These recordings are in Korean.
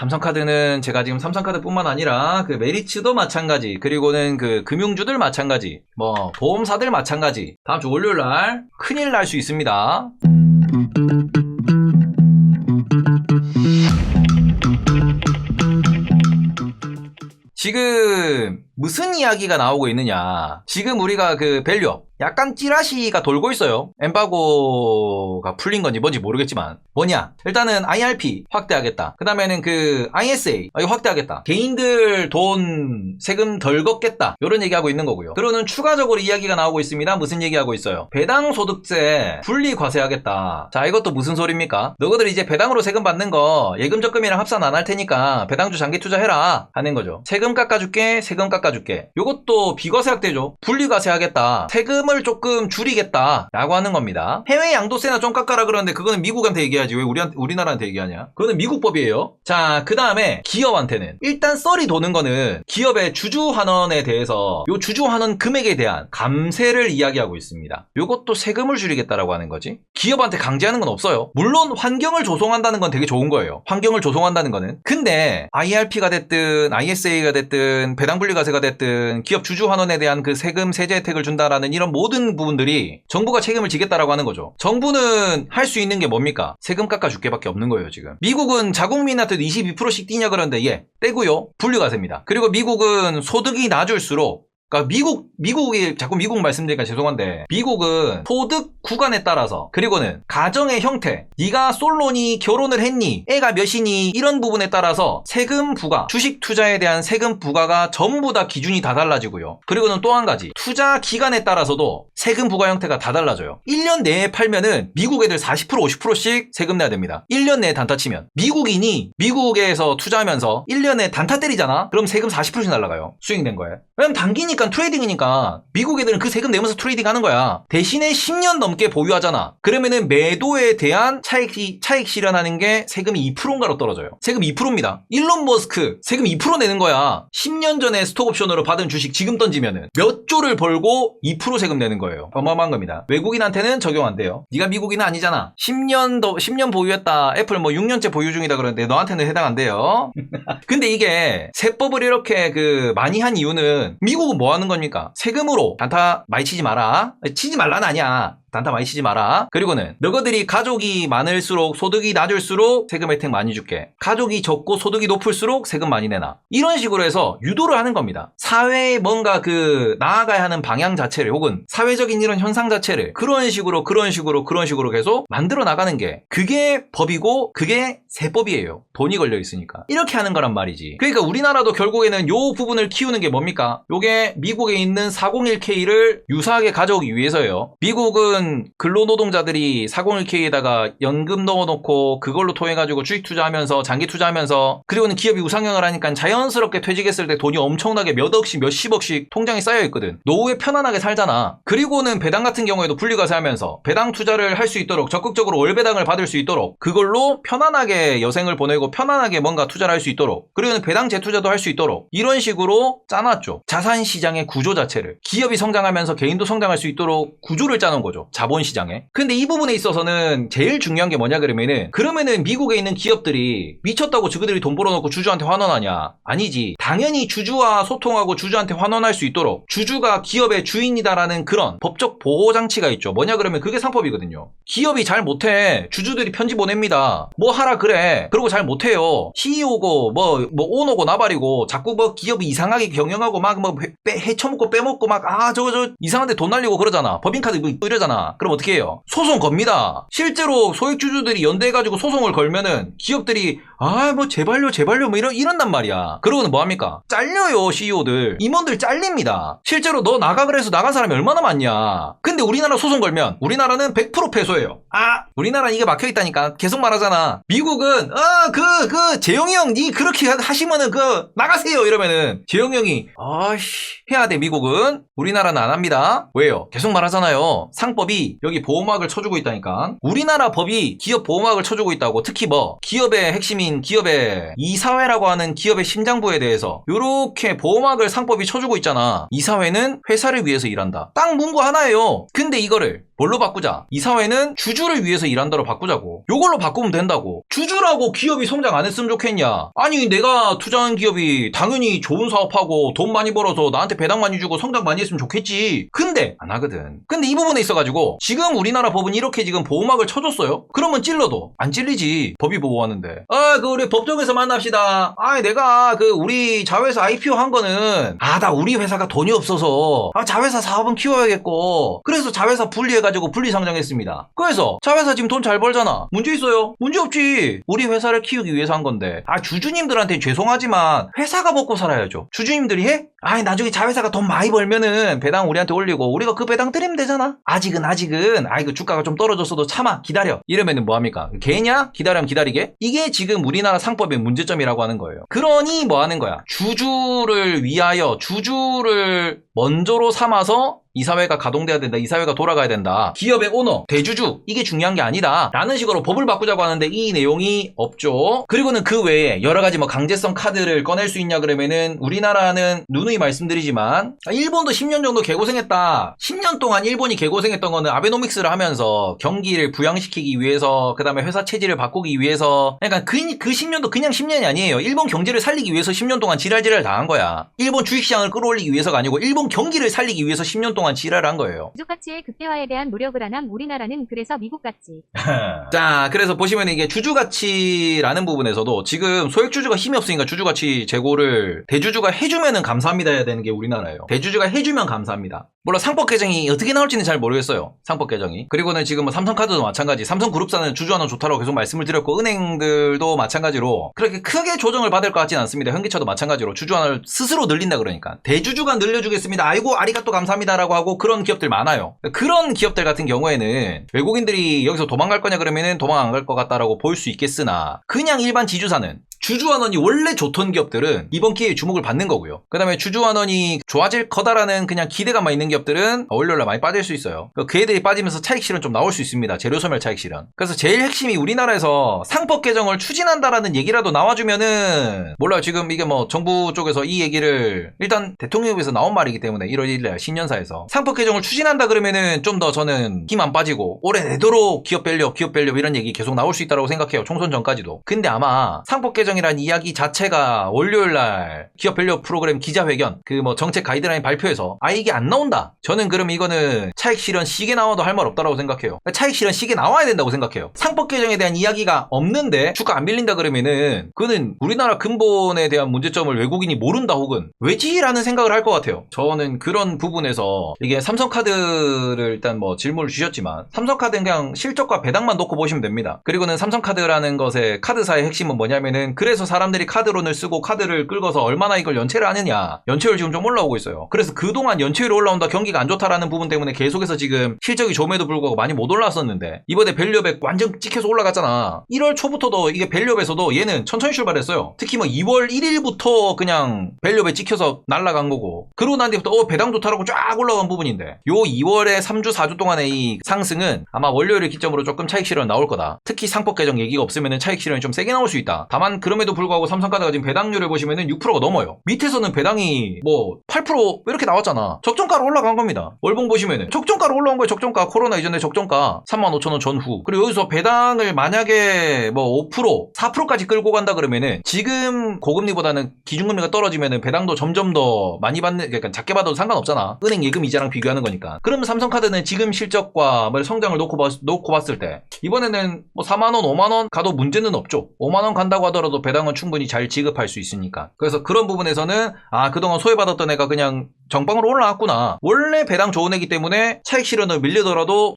삼성카드는 제가 지금 삼성카드뿐만 아니라 그 메리츠도 마찬가지, 그리고는 그 금융주들 마찬가지, 뭐 보험사들 마찬가지, 다음 주 월요일날 큰일 날 수 있습니다. 지금 무슨 이야기가 나오고 있느냐. 지금 우리가 그 밸류업 약간 찌라시가 돌고 있어요. 엠바고가 풀린 건지 뭔지 모르겠지만 뭐냐, 일단은 IRP 확대하겠다, 그 다음에는 그 ISA 확대하겠다, 개인들 돈 세금 덜 걷겠다, 이런 얘기하고 있는 거고요. 그러는 추가적으로 이야기가 나오고 있습니다. 무슨 얘기하고 있어요? 배당 소득세 분리 과세하겠다. 자, 이것도 무슨 소리입니까? 너희들 이제 배당으로 세금 받는 거 예금 적금이랑 합산 안 할 테니까 배당주 장기 투자해라 하는 거죠. 세금 깎아줄게, 세금 깎아줄게. 요것도 비과세학대죠. 분리 과세하겠다, 세금을 조금 줄이겠다 라고 하는 겁니다. 해외 양도세나 좀 깎아라 그러는데 그거는 미국한테 얘기하지 왜 우리나라한테 얘기하냐. 그거는 미국법이에요. 자, 그 다음에 기업한테는 일단 썰이 도는 거는 기업의 주주환원에 대해서 요 주주환원 금액에 대한 감세를 이야기하고 있습니다. 요것도 세금을 줄이겠다라고 하는 거지. 기업한테 강제하는 건 없어요. 물론 환경을 조성한다는 건 되게 좋은 거예요. 환경을 조성한다는 거는. 근데 IRP가 됐든 ISA가 됐든 배당분리과세가 됐든 기업 주주환원에 대한 그 세금 세제 혜택을 준다라는 이런 모든 부분들이 정부가 책임을 지겠다라고 하는 거죠. 정부는 할 수 있는 게 뭡니까? 세금 깎아줄게 밖에 없는 거예요. 지금 미국은 자국민한테도 22%씩 띄냐 그러는데 예, 떼고요. 분리과세입니다. 그리고 미국은 소득이 낮을수록, 그러니까 미국이 자꾸 미국 말씀드리니까 죄송한데, 미국은 소득 구간에 따라서, 그리고는 가정의 형태, 네가 솔로니 결혼을 했니, 애가 몇이니, 이런 부분에 따라서 세금 부과, 주식 투자에 대한 세금 부과가 전부 다 기준이 다 달라지고요. 그리고는 또 한 가지, 투자 기간에 따라서도 세금 부과 형태가 다 달라져요. 1년 내에 팔면은 미국 애들 40% 50%씩 세금 내야 됩니다. 1년 내에 단타 치면. 미국인이 미국에서 투자하면서 1년에 단타 때리잖아? 그럼 세금 40%씩 날라가요. 수익된 거예요. 왜냐면 단기니까 트레이딩이니까 미국 애들은 그 세금 내면서 트레이딩 하는 거야. 대신에 10년 넘게 보유하잖아. 그러면은 매도에 대한 차익 실현하는 게 세금이 2%인가로 떨어져요. 세금 2%입니다. 일론 머스크 세금 2% 내는 거야. 10년 전에 스톡옵션으로 받은 주식 지금 던지면은 몇 조를 벌고 2% 세금 내는 거예요. 어마어마한 겁니다. 외국인한테는 적용 안 돼요. 네가 미국인은 아니잖아. 10년 보유했다. 애플 뭐 6년째 보유 중이다 그러는데 너한테는 해당 안 돼요. 근데 이게 세법을 이렇게 그 많이 한 이유는, 미국은 뭐 하는 겁니까? 세금으로 단타 많이 치지 마라. 치지 말라는 아니야. 단타 많이 치지 마라. 그리고는 너희들이 가족이 많을수록, 소득이 낮을수록 세금 혜택 많이 줄게. 가족이 적고 소득이 높을수록 세금 많이 내놔. 이런 식으로 해서 유도를 하는 겁니다. 사회에 뭔가 그 나아가야 하는 방향 자체를, 혹은 사회적인 이런 현상 자체를 그런 식으로 계속 만들어 나가는 게, 그게 법이고 그게 세법이에요. 돈이 걸려 있으니까. 이렇게 하는 거란 말이지. 그러니까 우리나라도 결국에는 요 부분을 키우는 게 뭡니까? 요게 미국에 있는 401k를 유사하게 가져오기 위해서예요. 미국은 근로노동자들이 401k에다가 연금 넣어놓고 그걸로 통해가지고 주식 투자하면서 장기 투자하면서, 그리고는 기업이 우상향을 하니까 자연스럽게 퇴직했을 때 돈이 엄청나게 몇 억씩 몇십억씩 통장에 쌓여있거든. 노후에 편안하게 살잖아. 그리고는 배당 같은 경우에도 분리과세하면서 배당 투자를 할 수 있도록, 적극적으로 월배당을 받을 수 있도록, 그걸로 편안하게 여생을 보내고 편안하게 뭔가 투자를 할 수 있도록, 그리고는 배당 재투자도 할 수 있도록, 이런 식으로 짜놨죠. 자산시장의 구조 자체를. 기업이 성장하면서 개인도 성장할 수 있도록 구조를 짜놓은 거죠. 자본시장에. 근데 이 부분에 있어서는 제일 중요한 게 뭐냐 그러면은 미국에 있는 기업들이 미쳤다고 저그들이 돈 벌어놓고 주주한테 환원하냐? 아니지. 당연히 주주와 소통하고 주주한테 환원할 수 있도록 주주가 기업의 주인이다라는 그런 법적 보호장치가 있죠. 뭐냐 그러면 그게 상법이거든요. 기업이 잘 못해. 주주들이 편지 보냅니다. 뭐 하라 그래. 그러고 잘 못해요. CEO고 뭐 오너고 나발이고 자꾸 뭐 기업이 이상하게 경영하고 막 뭐 해쳐먹고 빼먹고 막 저거 이상한데 돈 날리고 그러잖아. 법인카드 뭐 이러잖아. 그럼 어떻게 해요? 소송 겁니다. 실제로 소액주주들이 연대해가지고 소송을 걸면은 기업들이 뭐 제발요 뭐 이런단 말이야. 그러고는 뭐합니까? 잘려요. CEO들 임원들 잘립니다. 실제로 너 나가 그래서 나간 사람이 얼마나 많냐. 근데 우리나라 소송 걸면 우리나라는 100% 패소해요. 우리나라는 이게 막혀있다니까. 계속 말하잖아. 미국은 재영이 형 니 그렇게 하시면은 나가세요 이러면은 재영이 형이 해야 돼. 미국은. 우리나라는 안 합니다. 왜요? 계속 말하잖아요. 상법이 여기 보호막을 쳐주고 있다니까. 우리나라 법이 기업 보호막을 쳐주고 있다고. 특히 기업의 핵심인 기업의 이사회라고 하는 기업의 심장부에 대해서 요렇게 보호막을 상법이 쳐주고 있잖아. 이사회는 회사를 위해서 일한다. 딱 문구 하나예요. 근데 이거를 뭘로 바꾸자? 이사회는 주주를 위해서 일한다로 바꾸자고. 요걸로 바꾸면 된다고. 주주라고 기업이 성장 안 했으면 좋겠냐? 아니 내가 투자한 기업이 당연히 좋은 사업하고 돈 많이 벌어서 나한테 배당 많이 주고 성장 많이 했으면 좋겠지. 근데 안 하거든. 근데 이 부분에 있어가지고 지금 우리나라 법은 이렇게 지금 보호막을 쳐줬어요. 그러면 찔러도 안 찔리지. 법이 보호하는데. 우리 법정에서 만납시다. 내가 우리 자회사 IPO 한 거는 나 우리 회사가 돈이 없어서 자회사 사업은 키워야겠고 그래서 자회사 분리해가지고 분리상장했습니다. 그래서 자회사 지금 돈 잘 벌잖아. 문제 있어요? 문제 없지. 우리 회사를 키우기 위해서 한 건데 주주님들한테 죄송하지만 회사가 먹고 살아야죠. 주주님들이 해? 나중에 자회사가 돈 많이 벌면은 배당 우리한테 올리고 우리가 그 배당 드리면 되잖아. 아직은 그 주가가 좀 떨어졌어도 참아 기다려 이러면은 뭐합니까? 개냐? 기다리면 기다리게? 이게 지금 우리나라 상법의 문제점이라고 하는 거예요. 그러니 뭐 하는 거야? 주주를 위하여 주주를 먼저로 삼아서 이사회가 가동돼야 된다. 이사회가 돌아가야 된다. 기업의 오너, 대주주 이게 중요한 게 아니다. 라는 식으로 법을 바꾸자고 하는데 이 내용이 없죠. 그리고는 그 외에 여러 가지 강제성 카드를 꺼낼 수 있냐 그러면은 우리나라는 누누이 말씀드리지만 일본도 10년 정도 개고생했다. 10년 동안 일본이 개고생했던 거는 아베노믹스를 하면서 경기를 부양시키기 위해서 그 다음에 회사 체질을 바꾸기 위해서 그러니까 그 10년도 그냥 10년이 아니에요. 일본 경제를 살리기 위해서 10년 동안 지랄지랄 당한 거야. 일본 주식시장을 끌어올리기 위해서가 아니고 일본 경기를 살리기 위해서 10년 동안 지랄을 한 거예요. 주주 가치의 극대화에 대한 노력을 안 함 우리나라는 그래서 미국 같지. 자, 그래서 보시면 이게 주주 가치라는 부분에서도 지금 소액주주가 힘이 없으니까 주주 가치 제고를 대주주가 해주면은 감사합니다 해야 되는 게 우리나라예요. 대주주가 해주면 감사합니다. 물론 상법 개정이 어떻게 나올지는 잘 모르겠어요. 상법 개정이. 그리고는 지금 삼성카드도 마찬가지. 삼성그룹사는 주주하는 좋다라고 계속 말씀을 드렸고 은행들도 마찬가지로 그렇게 크게 조정을 받을 것 같지는 않습니다. 현기차도 마찬가지로 주주하는 스스로 늘린다 그러니까 대주주가 늘려주겠습니다. 아이고 아리가또 감사합니다라고 하고 그런 기업들 많아요. 그런 기업들 같은 경우에는 외국인들이 여기서 도망갈 거냐 그러면은 도망 안 갈 것 같다라고 볼 수 있겠으나 그냥 일반 지주사는 주주환원이 원래 좋던 기업들은 이번 기회에 주목을 받는 거고요. 그 다음에 주주환원이 좋아질 거다라는 그냥 기대감만 있는 기업들은 월요일날 많이 빠질 수 있어요. 그 애들이 빠지면서 차익실현 좀 나올 수 있습니다. 재료소멸 차익실현. 그래서 제일 핵심이 우리나라에서 상법 개정을 추진한다라는 얘기라도 나와주면은 몰라요. 지금 이게 정부 쪽에서 이 얘기를 일단 대통령에서 나온 말이기 때문에 1월 1일날 신년사에서 상법 개정을 추진한다 그러면은 좀 더 저는 힘 안 빠지고 올해 내도록 기업 밸류 이런 얘기 계속 나올 수 있다고 생각해요. 총선 전까지도. 근데 아마 상법 개정이란 이야기 자체가 월요일날 기업 밸류 프로그램 기자회견 정책 가이드라인 발표에서 이게 안 나온다. 저는 그럼 이거는 차익 실현 시계 나와도 할 말 없다라고 생각해요. 차익 실현 시계 나와야 된다고 생각해요. 상법 개정에 대한 이야기가 없는데 주가 안 밀린다 그러면은 그거는 우리나라 근본에 대한 문제점을 외국인이 모른다 혹은 왜지라는 생각을 할 것 같아요. 저는 그런 부분에서 이게 삼성카드를 일단 질문을 주셨지만 삼성카드는 그냥 실적과 배당만 놓고 보시면 됩니다. 그리고는 삼성카드라는 것의 카드사의 핵심은 뭐냐면은 그래서 사람들이 카드론을 쓰고 카드를 끌고서 얼마나 이걸 연체를 하느냐. 연체율 지금 좀 올라오고 있어요. 그래서 그동안 연체율이 올라온다 경기가 안 좋다라는 부분 때문에 계속해서 지금 실적이 좋음에도 불구하고 많이 못 올라왔었는데 이번에 밸류업에 완전 찍혀서 올라갔잖아. 1월 초부터도 이게 밸류업에서도 얘는 천천히 출발했어요. 특히 2월 1일부터 그냥 밸류업에 찍혀서 날아간 거고 그러고 난 뒤부터 배당 좋다라고 쫙 올라간 부분인데 요 2월에 3주 4주 동안의 이 상승은 아마 월요일을 기점으로 조금 차익 실현 나올 거다. 특히 상법 개정 얘기가 없으면 차익 실현이 좀 세게 나올 수 있다. 다만 그럼에도 불구하고 삼성카드가 지금 배당률을 보시면은 6%가 넘어요. 밑에서는 배당이 8% 이렇게 나왔잖아. 적정가로 올라간 겁니다. 월봉 보시면은 적정가로 올라온 거예요. 적정가. 코로나 이전에 적정가 35,000원 전후. 그리고 여기서 배당을 만약에 5% 4%까지 끌고 간다 그러면은 지금 고금리보다는 기준금리가 떨어지면은 배당도 점점 더 많이 받는, 그러니까 작게 받아도 상관없잖아. 은행 예금 이자랑 비교하는 거니까. 그러면 삼성카드는 지금 실적과 성장을 놓고 봤을 때 이번에는 4만원 5만원 가도 문제는 없죠. 5만원 간다고 하더라도 배당은 충분히 잘 지급할 수 있으니까. 그래서 그런 부분에서는 그동안 소외받았던 애가 그냥 정방으로 올라왔구나. 원래 배당 좋은 애기 때문에 차익 실현을 밀리더라도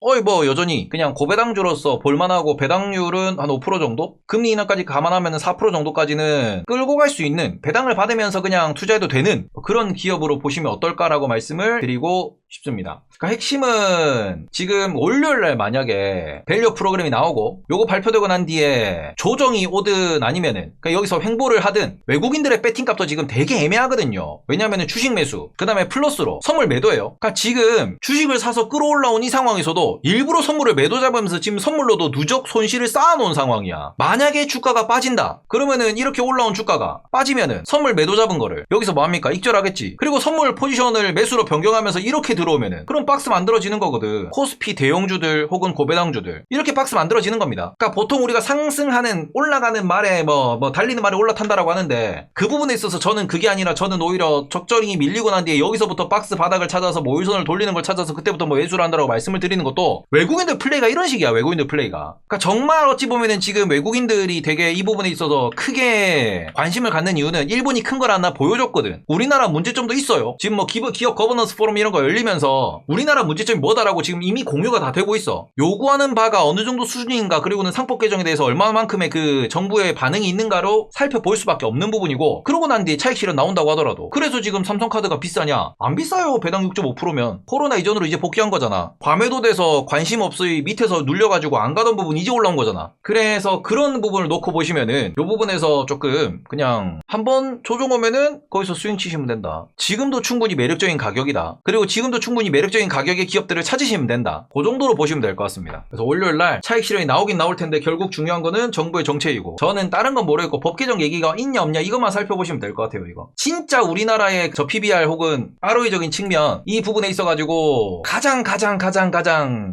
여전히 그냥 고배당주로서 볼만하고 배당률은 한 5% 정도? 금리 인하까지 감안하면 4% 정도까지는 끌고 갈 수 있는, 배당을 받으면서 그냥 투자해도 되는 그런 기업으로 보시면 어떨까라고 말씀을 드리고 싶습니다. 그러니까 핵심은 지금 월요일날 만약에 밸류 프로그램이 나오고 요거 발표되고 난 뒤에 조정이 오든 아니면은 그러니까 여기서 횡보를 하든 외국인들의 배팅값도 지금 되게 애매하거든요. 왜냐면은 주식 매수 그 다음에 플러스로 선물 매도예요. 그러니까 지금 주식을 사서 끌어올라온 이 상황에서도 일부러 선물을 매도 잡으면서 지금 선물로도 누적 손실을 쌓아놓은 상황이야. 만약에 주가가 빠진다 그러면은 이렇게 올라온 주가가 빠지면은 선물 매도 잡은 거를 여기서 뭐합니까? 익절하겠지. 그리고 선물 포지션을 매수로 변경하면서 이렇게 들어오면은 그럼 박스 만들어지는 거거든. 코스피 대형주들 혹은 고배당주들 이렇게 박스 만들어지는 겁니다. 그러니까 보통 우리가 상승하는 올라가는 말에 뭐 달리는 말에 올라탄다라고 하는데 그 부분에 있어서 저는 그게 아니라 저는 오히려 적절히 밀리고 난 뒤에 여기서부터 박스 바닥을 찾아서 모일선을 돌리는 걸 찾아서 그때부터 뭐 매수를 한다라고 말씀을 드리는 것도 외국인들 플레이가 이런 식이야. 외국인들 플레이가. 그러니까 정말 어찌 보면은 지금 외국인들이 되게 이 부분에 있어서 크게 관심을 갖는 이유는 일본이 큰 걸 하나 보여줬거든. 우리나라 문제점도 있어요. 지금 뭐 기업 거버넌스 포럼 이런 거 열리면서 우리나라 문제점이 뭐다라고 지금 이미 공유가 다 되고 있어. 요구하는 바가 어느 정도 수준인가 그리고는 상법 개정에 대해서 얼마만큼의 그 정부의 반응이 있는가로 살펴볼 수밖에 없는 부분이고 그러고 난 뒤에 차익 실현 나온다고 하더라도 그래서 지금 삼성카드가 비싸냐? 안 비싸요. 배당 6.5%면 코로나 이전으로 이제 복귀한 거잖아. 과매도돼서 관심 없이 밑에서 눌려가지고 안 가던 부분 이제 올라온 거잖아. 그래서 그런 부분을 놓고 보시면은 요 부분에서 조금 그냥 한번 조정 오면은 거기서 스윙 치시면 된다. 지금도 충분히 매력적인 가격이다. 그리고 지금도 충분히 매력적인 가격의 기업들을 찾으시면 된다. 그 정도로 보시면 될 것 같습니다. 그래서 월요일날 차익 실현이 나오긴 나올 텐데 결국 중요한 거는 정부의 정책이고 저는 다른 건 모르겠고 법 개정 얘기가 있냐 없냐 이것만 살펴보시면 될 것 같아요. 이거 진짜 우리나라의 저 PBR 혹은 ROE적인 측면 이 부분에 있어가지고 가장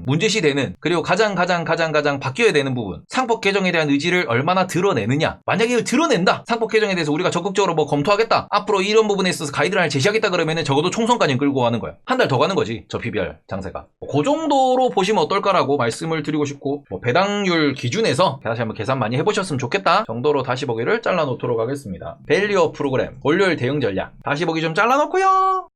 문제시 되는 그리고 가장 바뀌어야 되는 부분 상법 개정에 대한 의지를 얼마나 드러내느냐. 만약에 이걸 드러낸다. 상법 개정에 대해서 우리가 적극적으로 뭐 검토하겠다. 앞으로 이런 부분에 있어서 가이드라인을 제시하겠다 그러면은 적어도 총선까지 끌고 가는 거야. 한 달 더 가는 거지. 저 PBR 장세가. 그 정도로 보시면 어떨까라고 말씀을 드리고 싶고 뭐 배당률 기준에서 다시 한번 계산 많이 해보셨으면 좋겠다 정도로 다시 보기를 잘라놓도록 하겠습니다. 밸류업 프로그램 월요일 대응 전략 다시 보기 좀 잘라놓고요.